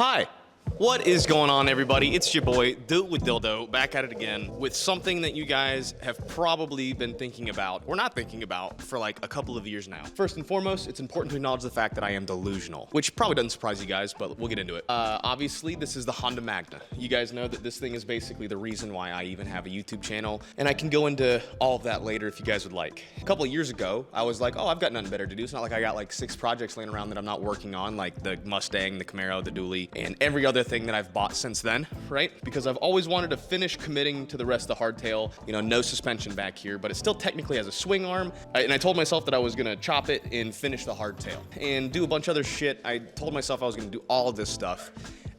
Hi. What is going on, everybody? It's your boy, Do It With Dildo, back at it again with something that you guys have probably been thinking about, or not thinking about, for like a couple of years now. First and foremost, it's important to acknowledge the fact that I am delusional, which probably doesn't surprise you guys, but we'll get into it. Obviously, this is the Honda Magna. You guys know that this thing is basically the reason why I even have a YouTube channel, and I can go into all of that later if you guys would like. A couple of years ago, I was like, oh, I've got nothing better to do. It's not like I got like 6 projects laying around that I'm not working on, like the Mustang, the Camaro, the Dually, and every other thing that I've bought since then, right? Because I've always wanted to finish committing to the rest of the hardtail, you know, no suspension back here, but it still technically has a swing arm. And I told myself that I was gonna chop it and finish the hardtail and do a bunch of other shit. I told myself I was gonna do all of this stuff,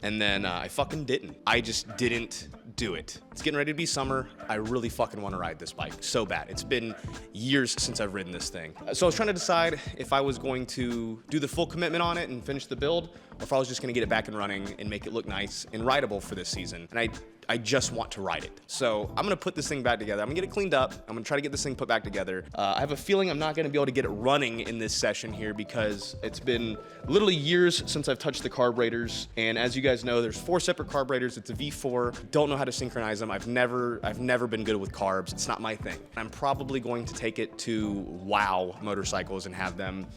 and then I fucking didn't. I just didn't do it. It's getting ready to be summer. I really fucking want to ride this bike so bad. It's been years since I've ridden this thing. So I was trying to decide if I was going to do the full commitment on it and finish the build, or if I was just gonna get it back and running and make it look nice and rideable for this season. And I just want to ride it. So I'm gonna put this thing back together. I'm gonna get it cleaned up. I'm gonna try to get this thing put back together. I have a feeling I'm not gonna be able to get it running in this session here because it's been literally years since I've touched the carburetors. And as you guys know, there's 4 separate carburetors. It's a V4. Don't know how to synchronize them. I've never been good with carbs. It's not my thing. I'm probably going to take it to Wow Motorcycles and have them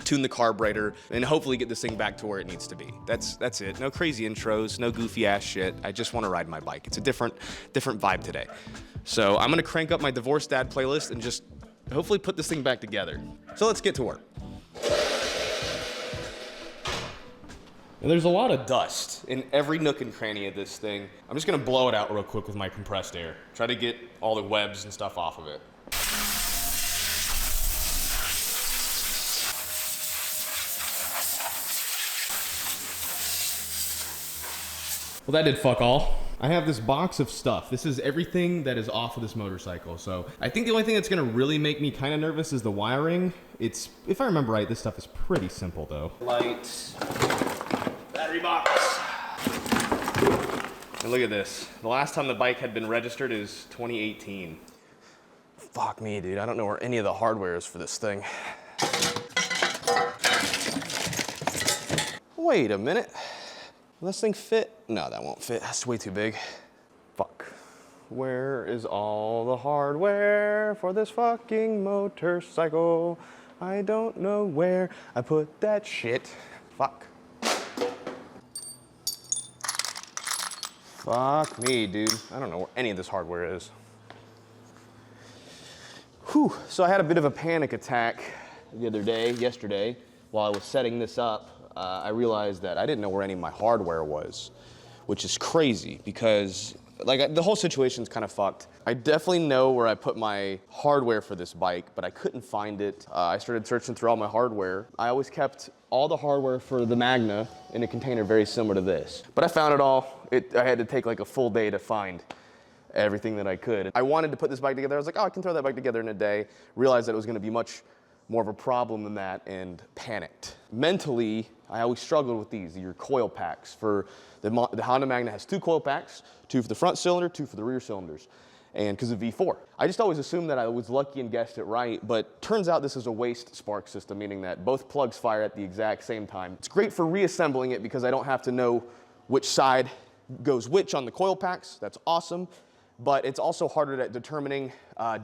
tune the carburetor and hopefully get this thing back to where it needs to be. That's it. No crazy intros, no goofy ass shit. I just want to ride my bike. It's a different vibe today. So I'm gonna crank up my Divorced Dad playlist and just hopefully put this thing back together. So let's get to work. And there's a lot of dust in every nook and cranny of this thing. I'm just gonna blow it out real quick with my compressed air. Try to get all the webs and stuff off of it. Well, that did fuck all. I have this box of stuff. This is everything that is off of this motorcycle. So I think the only thing that's gonna really make me kind of nervous is the wiring. It's, if I remember right, this stuff is pretty simple though. Light, battery box. And look at this. The last time the bike had been registered is 2018. Fuck me, dude. I don't know where any of the hardware is for this thing. Wait a minute. Will this thing fit? No, that won't fit. That's way too big. Fuck. Where is all the hardware for this fucking motorcycle? I don't know where I put that shit. Fuck. Fuck me, dude. I don't know where any of this hardware is. Whew. So I had a bit of a panic attack yesterday, while I was setting this up. I realized that I didn't know where any of my hardware was, which is crazy because like the whole situation's kind of fucked. I definitely know where I put my hardware for this bike, but I couldn't find it. I started searching through all my hardware. I always kept all the hardware for the Magna in a container very similar to this, but I found it all. I had to take like a full day to find everything that I could. I wanted to put this bike together. I was like, oh, I can throw that bike together in a day. Realized that it was gonna be much more of a problem than that and panicked. Mentally, I always struggled with these, your coil packs. For the Honda Magna has 2 coil packs, 2 for the front cylinder, 2 for the rear cylinders, and because of V4. I just always assumed that I was lucky and guessed it right, but turns out this is a waste spark system, meaning that both plugs fire at the exact same time. It's great for reassembling it because I don't have to know which side goes which on the coil packs. That's awesome. But it's also harder at determining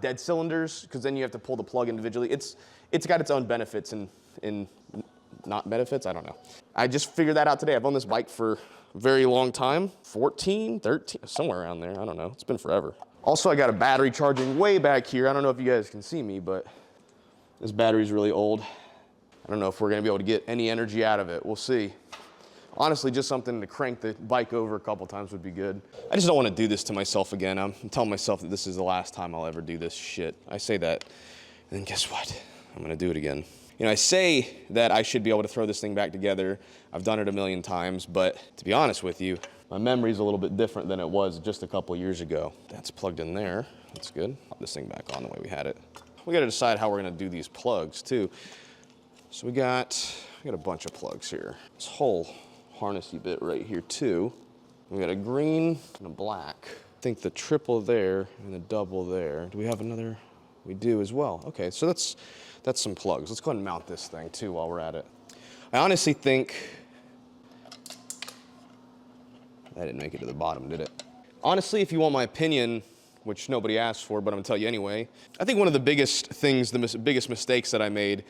dead cylinders because then you have to pull the plug individually. It's got its own benefits and not benefits, I don't know. I just figured that out today. I've owned this bike for a very long time, 14, 13, somewhere around there, I don't know. It's been forever. Also, I got a battery charging way back here. I don't know if you guys can see me, but this battery's really old. I don't know if we're gonna be able to get any energy out of it. We'll see. Honestly, just something to crank the bike over a couple times would be good. I just don't want to do this to myself again. I'm telling myself that this is the last time I'll ever do this shit. I say that, and then guess what? I'm gonna do it again. You know, I say that I should be able to throw this thing back together. I've done it a million times, but to be honest with you, my memory's a little bit different than it was just a couple years ago. That's plugged in there. That's good. Pop this thing back on the way we had it. We gotta decide how we're gonna do these plugs too. So we got a bunch of plugs here. This whole harnessy bit right here too. We got a green and a black. I think the triple there and the double there. Do we have another? We do as well. Okay, so that's some plugs. Let's go ahead and mount this thing too while we're at it. I honestly think That didn't make it to the bottom, did it? Honestly, if you want my opinion, which nobody asked for, but I'm gonna tell you anyway, I think one of the biggest things, biggest mistakes that I made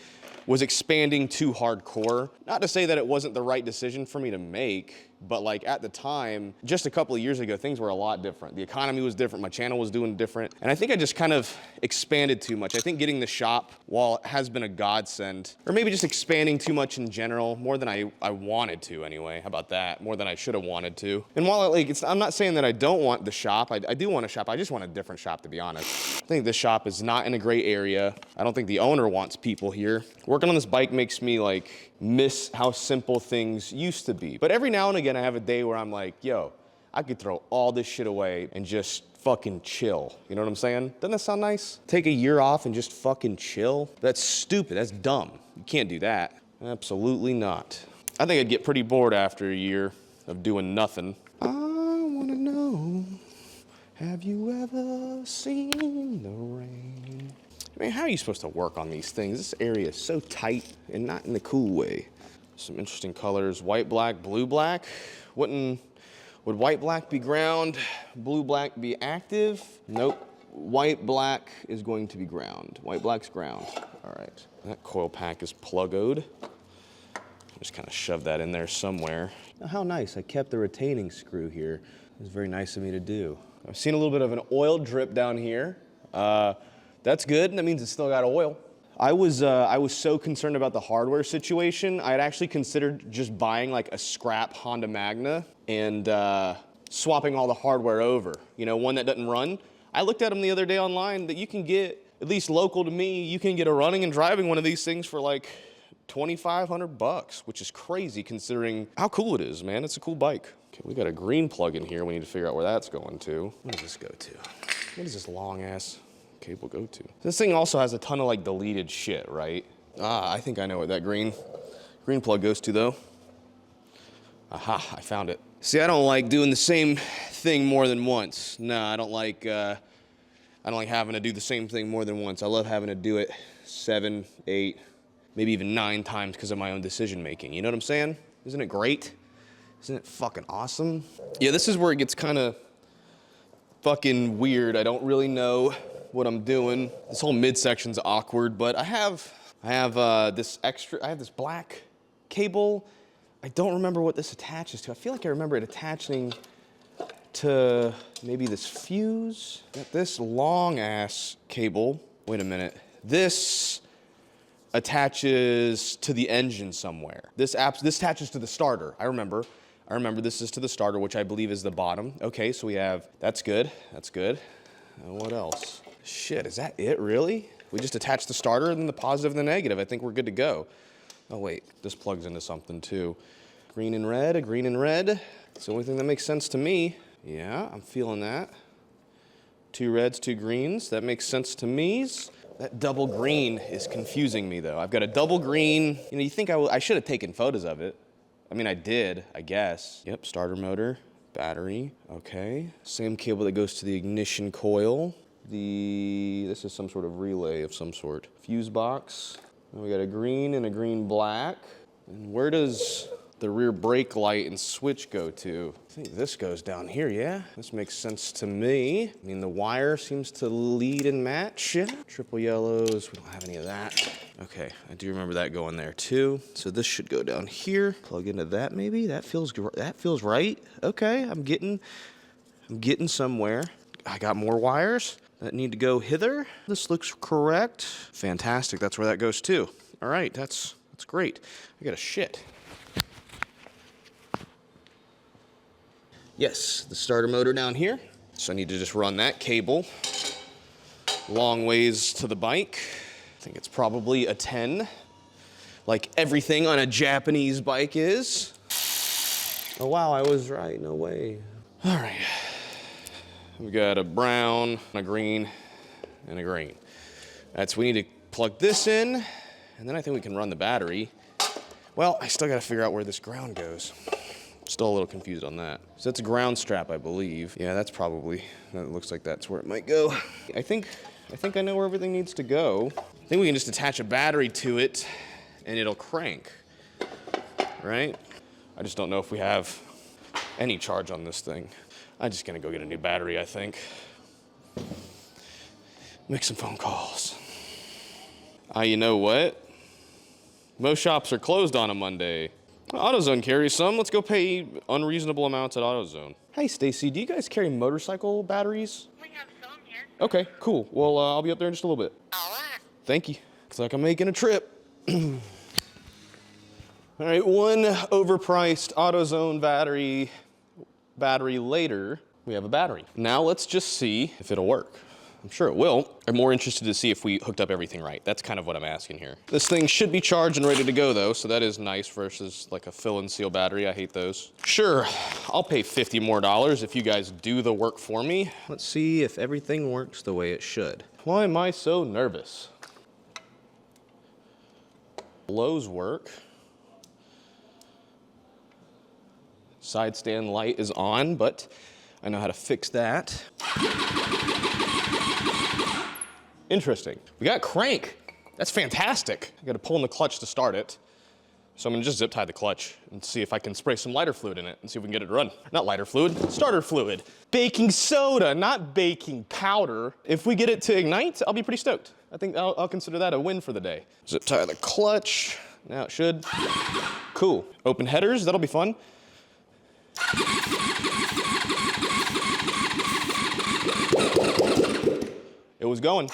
was expanding too hardcore. Not to say that it wasn't the right decision for me to make, but like at the time, just a couple of years ago, things were a lot different. The economy was different, my channel was doing different, and I think I just kind of expanded too much. I think getting the shop, while it has been a godsend, or maybe just expanding too much in general, more than I wanted to anyway. How about that? More than I should have wanted to. And while I'm not saying that I don't want the shop, I do want a shop, I just want a different shop, to be honest. I think this shop is not in a great area. I don't think the owner wants people here. Working on this bike makes me like miss how simple things used to be. But every now and again I have a day where I'm like, yo, I could throw all this shit away and just fucking chill. You know what I'm saying? Doesn't that sound nice? Take a year off and just fucking chill? That's stupid, that's dumb. You can't do that. Absolutely not. I think I'd get pretty bored after a year of doing nothing. I wanna know, have you ever seen the rain? I mean, how are you supposed to work on these things? This area is so tight and not in the cool way. Some interesting colors, white, black, blue, black. Would white, black be ground? Blue, black be active? Nope. White, black is going to be ground. White, black's ground. All right. That coil pack is pluggoed. Just kind of shove that in there somewhere. Oh, how nice, I kept the retaining screw here. It was very nice of me to do. I've seen a little bit of an oil drip down here. That's good, that means it's still got oil. I was so concerned about the hardware situation, I had actually considered just buying like a scrap Honda Magna and swapping all the hardware over. You know, one that doesn't run. I looked at them the other day online that you can get, at least local to me, you can get a running and driving one of these things for like $2,500, which is crazy considering how cool it is, man. It's a cool bike. Okay, we got a green plug in here. We need to figure out where that's going to. Where does this go to? What does this long ass cable go to? This thing also has a ton of like deleted shit, right? Ah, I think I know what that green plug goes to though. Aha, I found it. See, I don't like doing the same thing more than once. Nah, I don't like having to do the same thing more than once. I love having to do it 7, 8, maybe even 9 times because of my own decision making. You know what I'm saying? Isn't it great? Isn't it fucking awesome? Yeah, this is where it gets kind of fucking weird. I don't really know what I'm doing. This whole midsection's awkward, but I have this black cable. I don't remember what this attaches to. I feel like I remember it attaching to maybe this fuse. Got this long ass cable. Wait a minute. This attaches to the engine somewhere. This attaches to the starter. I remember this is to the starter, which I believe is the bottom. Okay, so we have, that's good. And what else? Shit, is that it, really? We just attach the starter and then the positive and the negative. I think we're good to go. Oh wait, this plugs into something too. Green and red, a green and red. It's the only thing that makes sense to me. Yeah, I'm feeling that. 2 reds, 2 greens, that makes sense to me. That double green is confusing me though. I've got a double green. You know, you think I should have taken photos of it. I mean, I did, I guess. Yep, starter motor, battery, okay. Same cable that goes to the ignition coil. This is some sort of relay of some sort. Fuse box. And we got a green and a green black. And where does the rear brake light and switch go to? I think this goes down here, yeah? This makes sense to me. I mean, the wire seems to lead and match. Triple yellows, we don't have any of that. Okay, I do remember that going there too. So this should go down here. Plug into that maybe? That feels right. Okay, I'm getting somewhere. I got more wires that need to go hither. This looks correct. Fantastic, that's where that goes too. All right, that's great. I got a shit. Yes, the starter motor down here. So I need to just run that cable long ways to the bike. I think it's probably a 10, like everything on a Japanese bike is. Oh wow, I was right, no way. All right, we got a brown, a green, and a green. We need to plug this in, and then I think we can run the battery. Well, I still gotta figure out where this ground goes. Still a little confused on that. So that's a ground strap, I believe. Yeah, that looks like that's where it might go. I think I know where everything needs to go. I think we can just attach a battery to it and it'll crank, right? I just don't know if we have any charge on this thing. I'm just gonna go get a new battery, I think. Make some phone calls. You know what? Most shops are closed on a Monday. AutoZone carries some. Let's go pay unreasonable amounts at AutoZone. Hey, Stacy, do you guys carry motorcycle batteries? We have some here. Okay, cool. Well, I'll be up there in just a little bit. All right. Thank you. Looks like I'm making a trip. All right, one overpriced AutoZone battery later, we have a battery. Now let's just see if it'll work. I'm sure it will. I'm more interested to see if we hooked up everything right. That's kind of what I'm asking here. This thing should be charged and ready to go though, so that is nice versus like a fill and seal battery. I hate those. Sure, I'll pay $50 more if you guys do the work for me. Let's see if everything works the way it should. Why am I so nervous? Lows work. Side stand light is on, but I know how to fix that. Interesting. We got crank. That's fantastic. I gotta pull in the clutch to start it. So I'm gonna just zip tie the clutch and see if I can spray some lighter fluid in it and see if we can get it to run. Not lighter fluid, starter fluid. Baking soda, not baking powder. If we get it to ignite, I'll be pretty stoked. I think I'll consider that a win for the day. Zip tie the clutch. Now it should. Cool. Open headers, that'll be fun. It was going.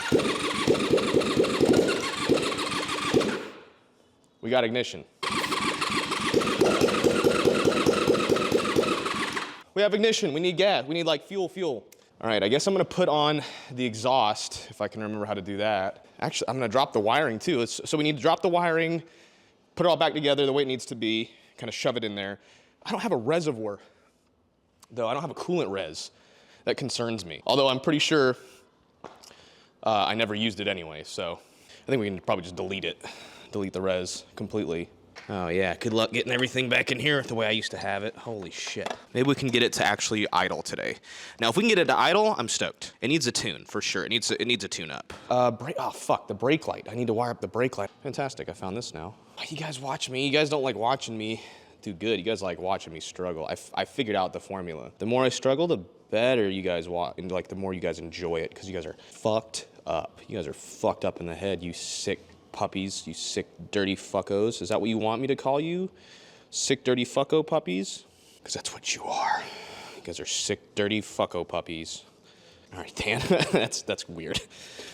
We got ignition. We have ignition, we need gas, we need like fuel. All right, I guess I'm gonna put on the exhaust, if I can remember how to do that. Actually, I'm gonna drop the wiring too. So we need to drop the wiring, put it all back together the way it needs to be, kind of shove it in there. I don't have a reservoir, though. I don't have a coolant res. That concerns me. Although I'm pretty sure I never used it anyway, so I think we can probably just delete it. Delete the res completely. Oh yeah, good luck getting everything back in here the way I used to have it. Holy shit. Maybe we can get it to actually idle today. Now, if we can get it to idle, I'm stoked. It needs a tune, for sure. It needs a tune up. Oh fuck, the brake light. I need to wire up the brake light. Fantastic, I found this now. You guys watch me. You guys don't like watching me do good. You guys like watching me struggle. I figured out the formula. The more I struggle, the better you guys watch, and like the more you guys enjoy it, because you guys are fucked up. You guys are fucked up in the head, you sick puppies, you sick, dirty fuckos. Is that what you want me to call you? Sick, dirty fucko puppies? Because that's what you are. You guys are sick, dirty fucko puppies. All right, Dan, that's weird.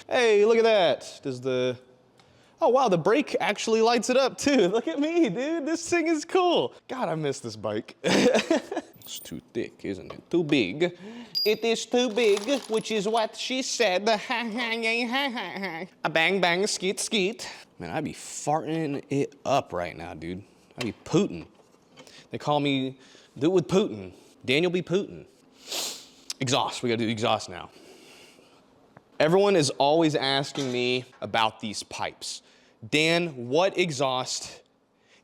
Hey, look at that. Oh wow, the brake actually lights it up too. Look at me, dude. This thing is cool. God, I miss this bike. It's too thick, isn't it? Too big. It is too big, which is what she said. A bang bang skeet skeet. Man, I'd be farting it up right now, dude. I'd be Putin. They call me do it with Putin. Daniel be Putin. Exhaust, we gotta do the exhaust now. Everyone is always asking me about these pipes. Dan, what exhaust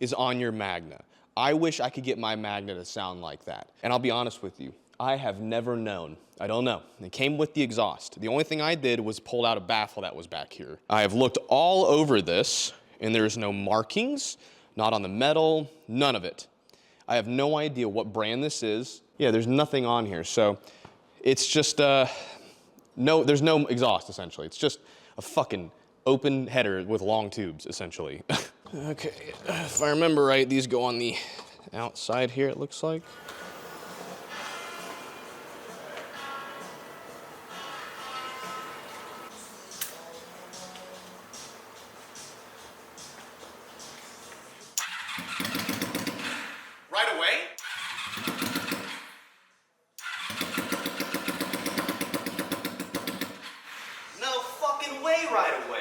is on your Magna? I wish I could get my Magna to sound like that. And I'll be honest with you, I have never known. I don't know. It came with the exhaust. The only thing I did was pull out a baffle that was back here. I have looked all over this, and there's no markings, not on the metal, none of it. I have no idea what brand this is. Yeah, there's nothing on here, so it's just, there's no exhaust, essentially. It's just a fucking open header with long tubes, essentially. Okay, if I remember right, these go on the outside here, it looks like. Right away? No fucking way right away.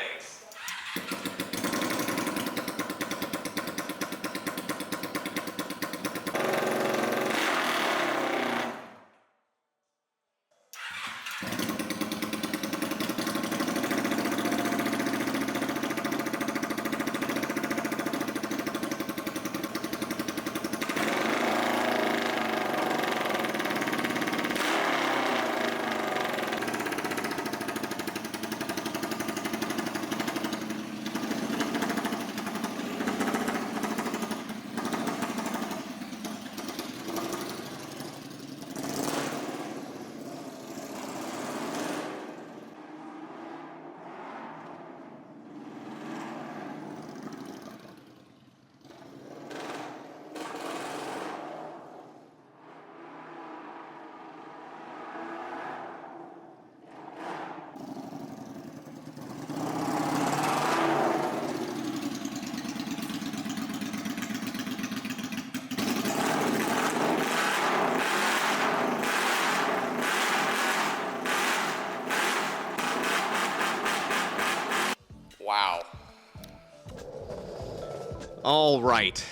All right.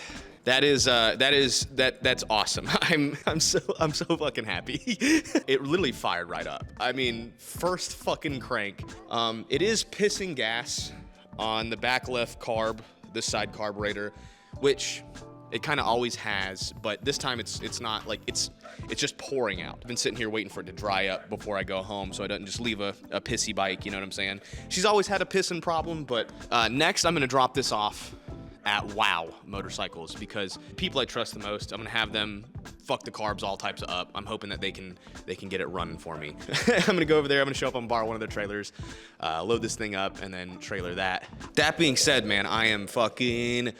That's awesome. I'm so fucking happy. It literally fired right up. I mean, first fucking crank. It is pissing gas on the back left carb, this side carburetor, which it kind of always has, but this time it's not like it's just pouring out. I've been sitting here waiting for it to dry up before I go home so I don't just leave a pissy bike, you know what I'm saying? She's always had a pissing problem, but next I'm gonna drop this off at Wow Motorcycles because people I trust the most, I'm gonna have them fuck the carbs all types of up. I'm hoping that they can get it running for me. I'm gonna go over there, I'm gonna show up and borrow one of their trailers, load this thing up, and then trailer that. That being said, man, I am fucking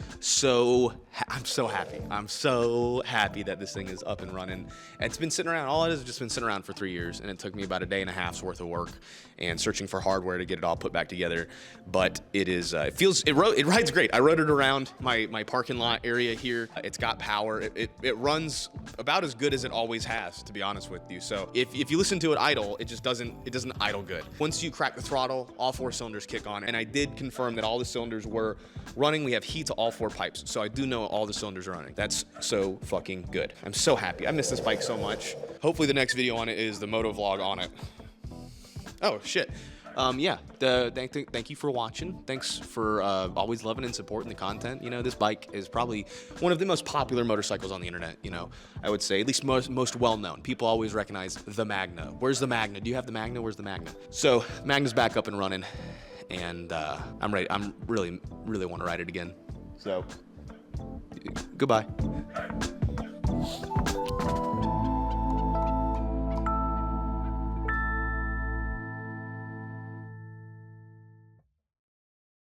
I'm so happy. I'm so happy that this thing is up and running. It's been sitting around, all it has just been sitting around for 3 years, and it took me about a day and a half's worth of work and searching for hardware to get it all put back together. But it is, it rides great. I rode it around my parking lot area here. It's got power. It runs about as good as it always has, to be honest with you. So if you listen to it idle, it doesn't idle good. Once you crack the throttle, all 4 cylinders kick on, and I did confirm that all the cylinders were running. We have heat to all 4 pipes, so I do know all the cylinders are running. That's so fucking good. I'm so happy. I miss this bike so much. Hopefully the next video on it is the moto vlog on it. Oh shit. Yeah, thank you for watching. Thanks for always loving and supporting the content. You know, this bike is probably one of the most popular motorcycles on the internet, you know. I would say, at least most well-known. People always recognize the Magna. Where's the Magna? Do you have the Magna? Where's the Magna? So, Magna's back up and running, and I'm ready. I'm really want to ride it again. So, goodbye.